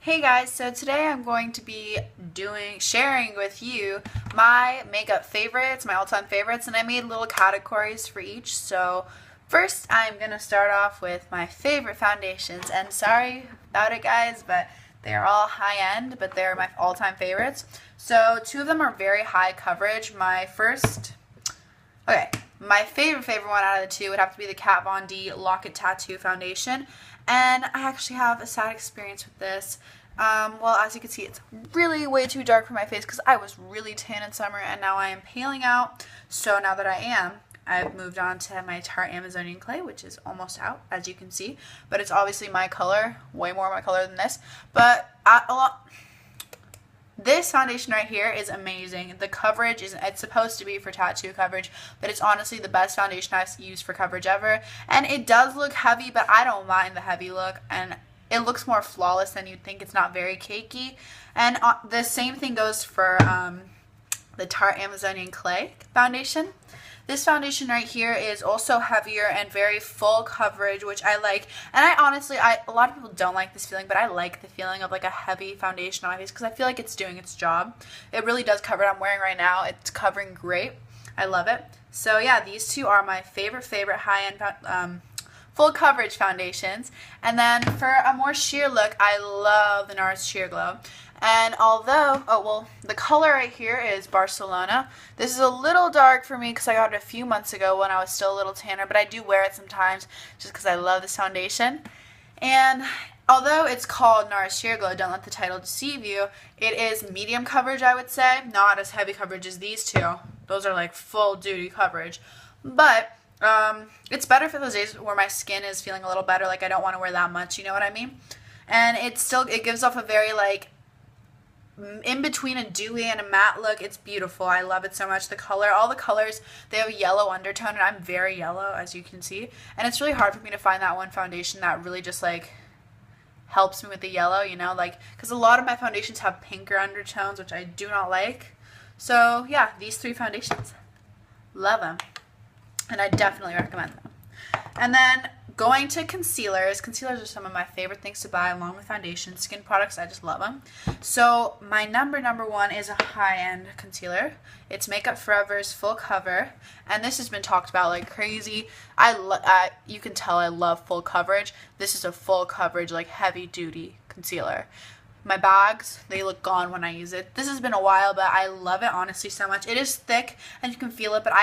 Hey guys, so today I'm going to be sharing with you my makeup favorites, my all-time favorites, and I made little categories for each. So first I'm going to start off with my favorite foundations, and sorry about it guys, but they're all high-end, but they're my all-time favorites. So two of them are very high coverage. My favorite one out of the two would have to be the Kat Von D Lock It Tattoo Foundation. And I actually have a sad experience with this. Well, as you can see, it's really way too dark for my face because I was really tan in summer and now I am paling out. So now that I've moved on to my Tarte Amazonian Clay, which is almost out, as you can see. But it's obviously my color, way more my color than this. But this foundation right here is amazing. The coverage it's supposed to be for tattoo coverage, but it's honestly the best foundation I've used for coverage ever. And it does look heavy, but I don't mind the heavy look, and it looks more flawless than you'd think. It's not very cakey. And the same thing goes for the Tarte Amazonian Clay foundation. This foundation right here is also heavier and very full coverage, which I like. And a lot of people don't like this feeling, but I like the feeling of like a heavy foundation on my face because I feel like it's doing its job. It really does cover what I'm wearing right now. It's covering great. I love it. So yeah, these two are my favorite high-end full coverage foundations. And then for a more sheer look, I love the NARS Sheer Glow. And although, the color right here is Barcelona. This is a little dark for me because I got it a few months ago when I was still a little tanner, but I do wear it sometimes just because I love this foundation. And although it's called NARS Sheer Glow, don't let the title deceive you, it is medium coverage, I would say, not as heavy coverage as these two. Those are like full duty coverage. But it's better for those days where my skin is feeling a little better, like I don't want to wear that much, you know what I mean? And it gives off a very like in between a dewy and a matte look. It's beautiful. I love it so much. All the colors, they have a yellow undertone, and I'm very yellow, as you can see. And it's really hard for me to find that one foundation that really just like helps me with the yellow, you know, like because a lot of my foundations have pinker undertones, which I do not like. So yeah, these three foundations, love them, and I definitely recommend them. And then going to concealers. Concealers are some of my favorite things to buy along with foundations. Skin products, I just love them. So my number one is a high-end concealer. It's Makeup Forever's Full Cover, and this has been talked about like crazy. You can tell I love full coverage. This is a full coverage, like heavy-duty concealer. My bags, they look gone when I use it. This has been a while, but I love it honestly so much. It is thick and you can feel it, but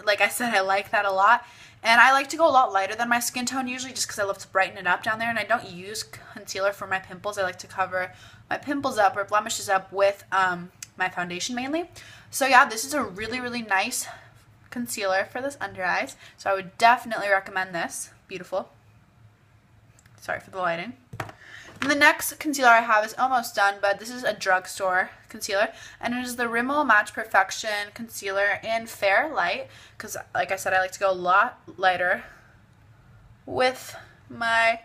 like I said, I like that a lot. And I like to go a lot lighter than my skin tone usually just because I love to brighten it up down there. And I don't use concealer for my pimples. I like to cover my pimples up or blemishes up with my foundation mainly. So yeah, this is a really, really nice concealer for this under eyes. So I would definitely recommend this. Beautiful. Sorry for the lighting. And the next concealer I have is almost done, but this is a drugstore concealer, and it is the Rimmel Match Perfection Concealer in Fair Light, because like I said, I like to go a lot lighter with my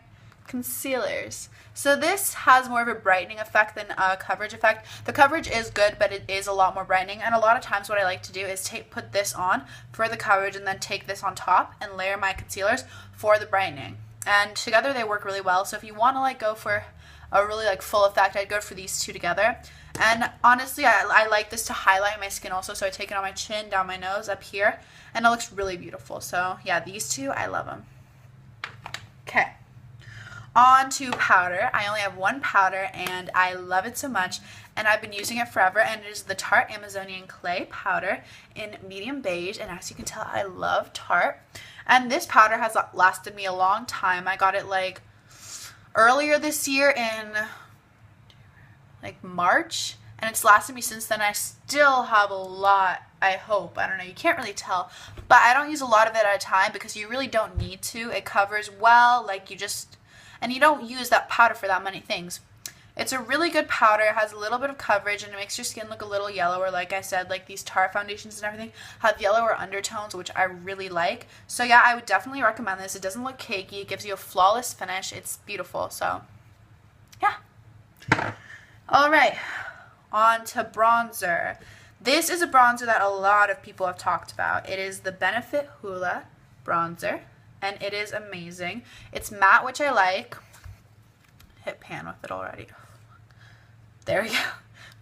concealers. So this has more of a brightening effect than a coverage effect. The coverage is good, but it is a lot more brightening, and a lot of times what I like to do is put this on for the coverage and then take this on top and layer my concealers for the brightening. And together they work really well. So if you want to like go for a really like full effect, I'd go for these two together. And honestly, I like this to highlight my skin also. So I take it on my chin, down my nose, up here, and it looks really beautiful. So yeah, these two, I love them. Okay. On to powder. I only have one powder and I love it so much, and I've been using it forever, and it is the Tarte Amazonian Clay powder in medium beige, and as you can tell, I love Tarte. And this powder has lasted me a long time. I got it like earlier this year in like March, and it's lasted me since then. I still have a lot, I hope. I don't know, you can't really tell, but I don't use a lot of it at a time because you really don't need to. It covers well, like and you don't use that powder for that many things. It's a really good powder. It has a little bit of coverage and it makes your skin look a little yellower. Like I said, like these Tarte foundations and everything have yellower undertones, which I really like. So yeah, I would definitely recommend this. It doesn't look cakey. It gives you a flawless finish. It's beautiful. So yeah. Alright, on to bronzer. This is a bronzer that a lot of people have talked about. It is the Benefit Hoola bronzer, and it is amazing. It's matte, which I like. Hit pan with it already. There we go.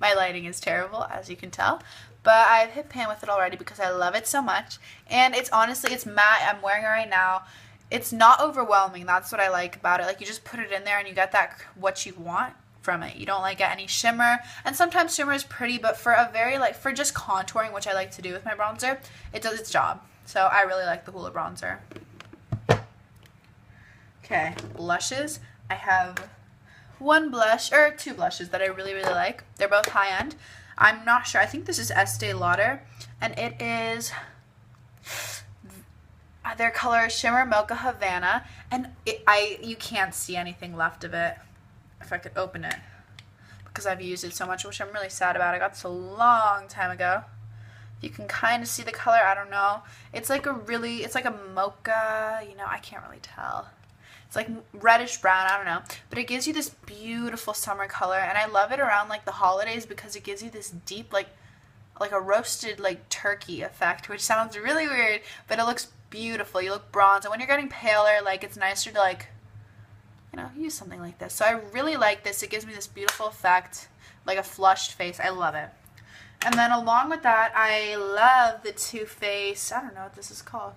My lighting is terrible, as you can tell. But I've hit pan with it already because I love it so much. And it's honestly, it's matte. I'm wearing it right now. It's not overwhelming. That's what I like about it. Like, you just put it in there and you get that what you want from it. You don't like get any shimmer. And sometimes shimmer is pretty, but for a very like, for just contouring, which I like to do with my bronzer, it does its job. So I really like the Hoola bronzer. Okay, blushes. I have one blush, or two blushes that I really, really like. They're both high-end. I'm not sure. I think this is Estee Lauder, and it is, their color is Shimmer Mocha Havana, and you can't see anything left of it if I could open it because I've used it so much, which I'm really sad about. I got this a long time ago. You can kind of see the color. I don't know. It's like it's like a mocha, you know, I can't really tell. It's like reddish brown, I don't know. But it gives you this beautiful summer color, and I love it around like the holidays because it gives you this deep like a roasted like turkey effect, which sounds really weird, but it looks beautiful. You look bronze, and when you're getting paler, like it's nicer to like, you know, use something like this. So I really like this. It gives me this beautiful effect, like a flushed face. I love it. And then along with that, I love the Too Faced, I don't know what this is called.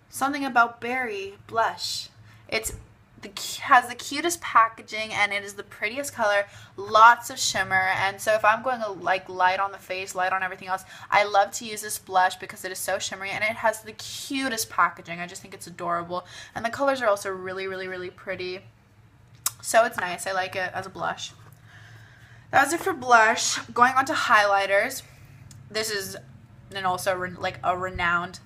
Something About Berry blush. Has the cutest packaging, and it is the prettiest color, lots of shimmer. And so if I'm going to like light on the face, light on everything else, I love to use this blush because it is so shimmery and it has the cutest packaging. I just think it's adorable, and the colors are also really, really, really pretty. So it's nice. I like it as a blush. That was it for blush. Going on to highlighters. This is also like a renowned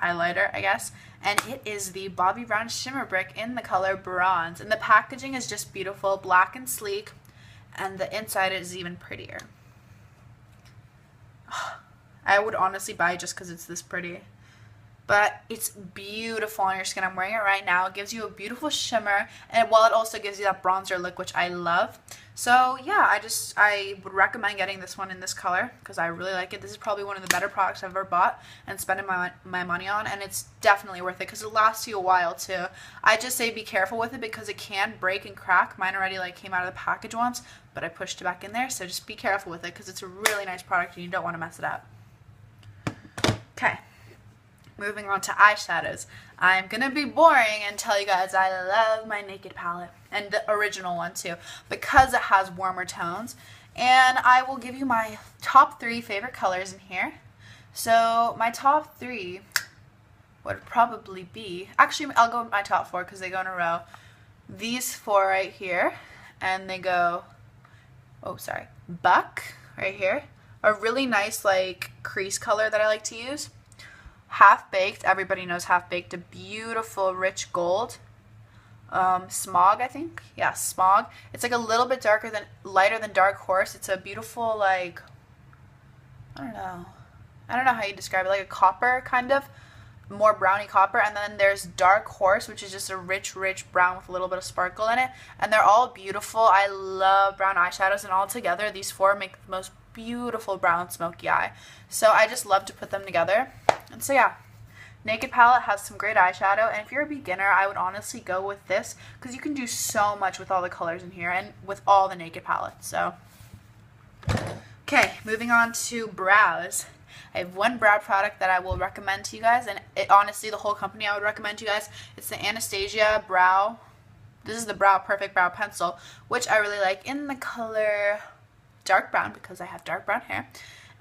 highlighter, I guess, and it is the Bobbi Brown Shimmer Brick in the color Bronze, and the packaging is just beautiful, black and sleek, and the inside is even prettier. I would honestly buy it just because it's this pretty, but it's beautiful on your skin. I'm wearing it right now. It gives you a beautiful shimmer, and while it also gives you that bronzer look, which I love. So yeah, I would recommend getting this one in this color because I really like it. This is probably one of the better products I've ever bought and spending my money on, and it's definitely worth it because it lasts you a while too. I just say be careful with it because it can break and crack. Mine already like came out of the package once, but I pushed it back in there, so just be careful with it because it's a really nice product and you don't want to mess it up. Okay. Moving on to eyeshadows. I'm gonna be boring and tell you guys I love my Naked palette, and the original one too, because it has warmer tones. And I will give you my top 3 favorite colors in here. So my top 3 would probably be, actually I'll go with my top 4 because they go in a row. These 4 right here, and they go, oh sorry, Buck right here. A really nice like crease color that I like to use. Half Baked, everybody knows Half Baked, a beautiful rich gold. Smog, I think. Yeah, Smog. It's like a little bit lighter than Dark Horse. It's a beautiful, like, I don't know how you describe it, like a copper kind of, more browny copper. And then there's Dark Horse, which is just a rich brown with a little bit of sparkle in it. And they're all beautiful. I love brown eyeshadows, and all together these 4 make the most beautiful brown smoky eye. So I just love to put them together. And so yeah, Naked palette has some great eyeshadow, and if you're a beginner, I would honestly go with this because you can do so much with all the colors in here and with all the Naked palettes. So okay, moving on to brows. I have one brow product that I will recommend to you guys, and honestly the whole company I would recommend to you guys. It's the Anastasia brow. This is the Perfect Brow Pencil, which I really like, in the color dark brown because I have dark brown hair.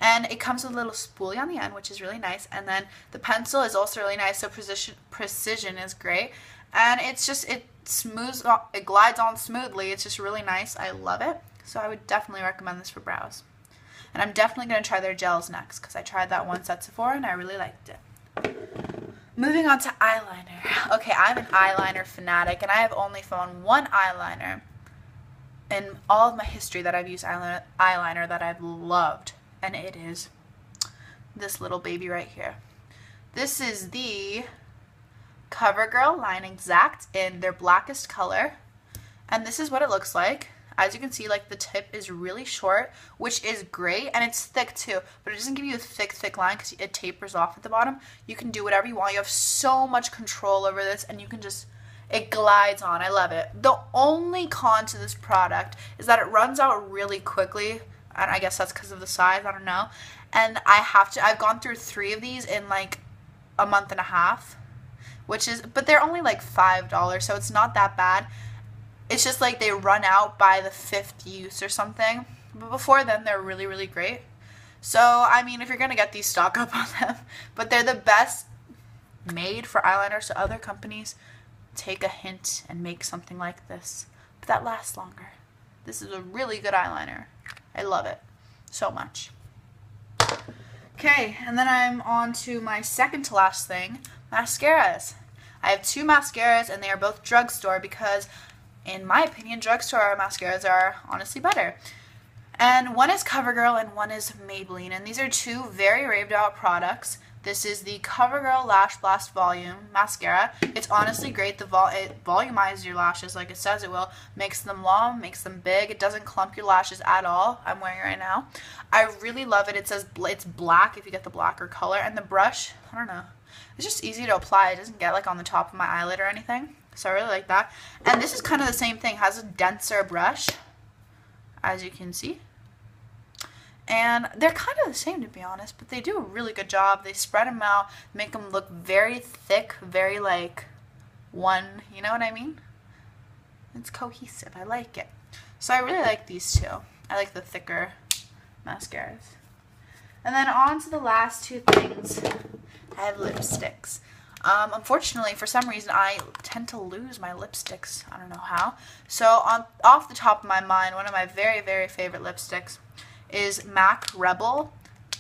And it comes with a little spoolie on the end, which is really nice. And then the pencil is also really nice, so precision is great. And it's just, it glides on smoothly. It's just really nice. I love it. So I would definitely recommend this for brows. And I'm definitely going to try their gels next because I tried that once at Sephora and I really liked it. Moving on to eyeliner. Okay, I'm an eyeliner fanatic, and I have only found one eyeliner in all of my history that I've used eyeliner that I've loved. And it is this little baby right here. This is the CoverGirl Line Exact in their blackest color. And this is what it looks like. As you can see, like the tip is really short, which is great, and it's thick too, but it doesn't give you a thick line because it tapers off at the bottom. You can do whatever you want. You have so much control over this, and you can just, It glides on. I love it. The only con to this product is that it runs out really quickly. And I guess that's because of the size. I don't know. And I've gone through 3 of these in like a month and a half, but they're only like $5, so it's not that bad. It's just like they run out by the 5th use or something. But before then, they're really, really great. So, I mean, if you're going to get these, stock up on them. But they're the best made for eyeliner, so other companies take a hint and make something like this. But that lasts longer. This is a really good eyeliner. I love it so much. Okay, and then I'm on to my second to last thing, mascaras. I have 2 mascaras, and they are both drugstore because, in my opinion, drugstore mascaras are honestly better. And one is CoverGirl and one is Maybelline, and these are 2 very raved out products. This is the CoverGirl Lash Blast Volume Mascara. It's honestly great. It volumizes your lashes like it says it will. Makes them long, makes them big. It doesn't clump your lashes at all. I'm wearing it right now. I really love it. It says it's black if you get the blacker color. And the brush, I don't know. It's just easy to apply. It doesn't get like on the top of my eyelid or anything. So I really like that. And this is kind of the same thing. It has a denser brush, as you can see. And they're kind of the same, to be honest, but they do a really good job. They spread them out, make them look very thick, very like one, you know what I mean? It's cohesive. I like it. So I really like these 2. I like the thicker mascaras. And then on to the last 2 things. I have lipsticks. Unfortunately, for some reason, I tend to lose my lipsticks. I don't know how. So off the top of my mind, one of my very, very favorite lipsticks is MAC Rebel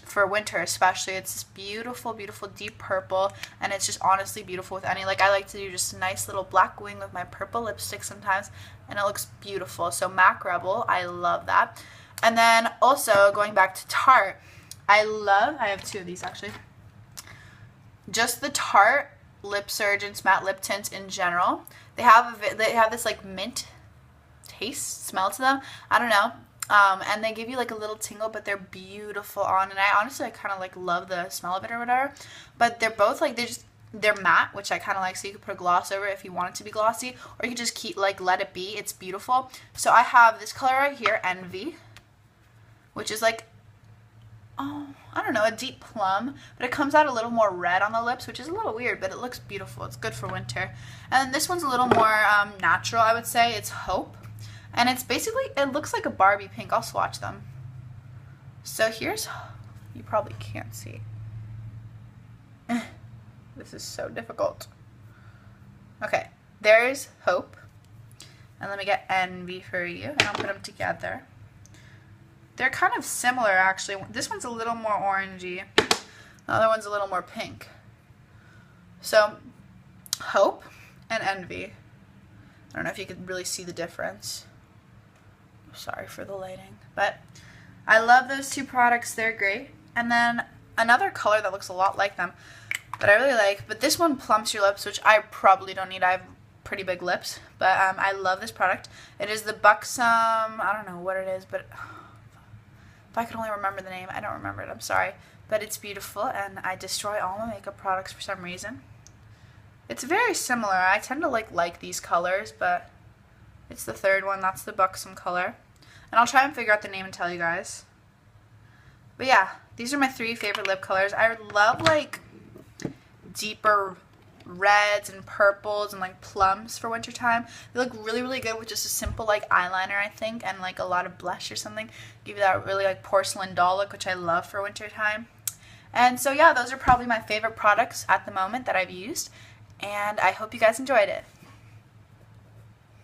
for winter especially. It's this beautiful, beautiful deep purple, and it's just honestly beautiful with any, like I like to do just a nice little black wing with my purple lipstick sometimes, and it looks beautiful. So MAC Rebel, I love that. And then also going back to Tarte, I have 2 of these actually. Just the Tarte Lip Surgeons matte lip tints in general. They have this like mint taste, smell to them. I don't know. And they give you like a little tingle, but they're beautiful on, and I honestly kind of like love the smell of it or whatever. But they're both like they're matte, which I kind of like, so you could put a gloss over it if you want it to be glossy, or you can just let it be. It's beautiful. So I have this color right here, Envy, which is like, oh, I don't know, a deep plum, but it comes out a little more red on the lips, which is a little weird, but it looks beautiful. It's good for winter. And this one's a little more natural, I would say. It's Hope. And it's basically, it looks like a Barbie pink. I'll swatch them. So here's, you probably can't see. This is so difficult. Okay, there's Hope. And let me get Envy for you, and I'll put them together. They're kind of similar, actually. This one's a little more orangey. The other one's a little more pink. So, Hope and Envy. I don't know if you could really see the difference. Sorry for the lighting, but I love those 2 products. They're great. And then another color that looks a lot like them that I really like, but this one plumps your lips, which I probably don't need. I have pretty big lips, but I love this product. It is the Buxom, I don't know what it is, but if I could only remember the name. I don't remember it, I'm sorry, but it's beautiful, and I destroy all my makeup products for some reason. It's very similar. I tend to like these colors, but it's the 3rd one. That's the Buxom color. And I'll try and figure out the name and tell you guys. But yeah, these are my 3 favorite lip colors. I love like deeper reds and purples and like plums for wintertime. They look really, really good with just a simple like eyeliner, I think, and like a lot of blush or something. Give you that really like porcelain doll look, which I love for wintertime. And so yeah, those are probably my favorite products at the moment that I've used. And I hope you guys enjoyed it.